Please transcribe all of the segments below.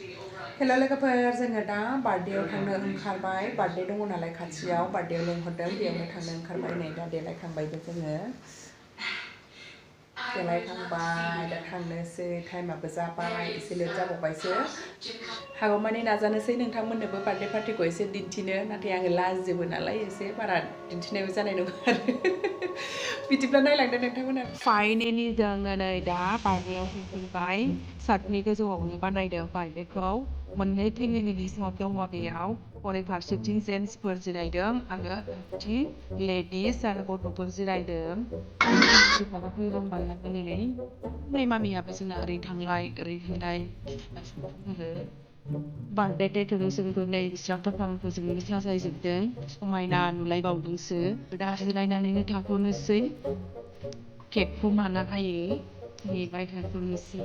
हेल' लोगोफोर जोङो दा बार्थडेआव थांनो ओंखारबाय बार्थडे दङ नालाय खाथियाव बार्थडेआव लेंहरदों बेयावनो थांनो ओंखारबाय नै दा देलायखांबायबो जोङो देलायखांबाय दा थांनोसै टाइमाबो जाबाय एसे लेट जाबावबायसो हागौमानि नाजानोसै नोंथांमोननोबो बार्थडे पार्टिखौ एसे दिन्थिनो नाथाय आङो लाजियोबो नालाय एसे बारा दिन्थिनायबो जानाय नङा बिदिब्ला नायलांदो नोंथांमोना फाइनाली जोङो नै दा बार्थडेआव फैबाय सातनि गोजौआवनो बानायदों बार्थडेखौ मोननै फेमिलिनि समाव दङ बेयाव हरै फारसेथिं जेन्ट्सफोर जिरायदों आरो थि लेडिस आरो गथ'फोर जिरायदों नै मामियाबो जोंना ओरै थांलाय ओरै फैलाय बार्थडे डेक'रेसनखौ नै बिस्रांफोरखौ जों साजायजोबदों समायना नुलायबावदोंसो दा जिरायनानैनो थाथ'नोसै केकखौ माला हायो नेबाय थाथ'नोसै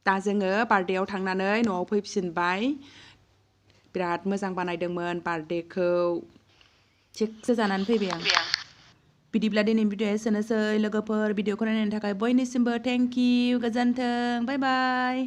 दा जोङो बार्थडेआव थांनानै न'आव फैफिनबाय बिराद मोजां बानायदोंमोन बार्थडेखौ थिगसे जानानै फैबाय आं बिदिब्ला दिनै भिडिअ'आ एसेनोसै लोगोफोर भिडिअ'खौ नायनायनि थाखाय बयनिसिमबो थेंक इउ गोजोन्थों बाय बाय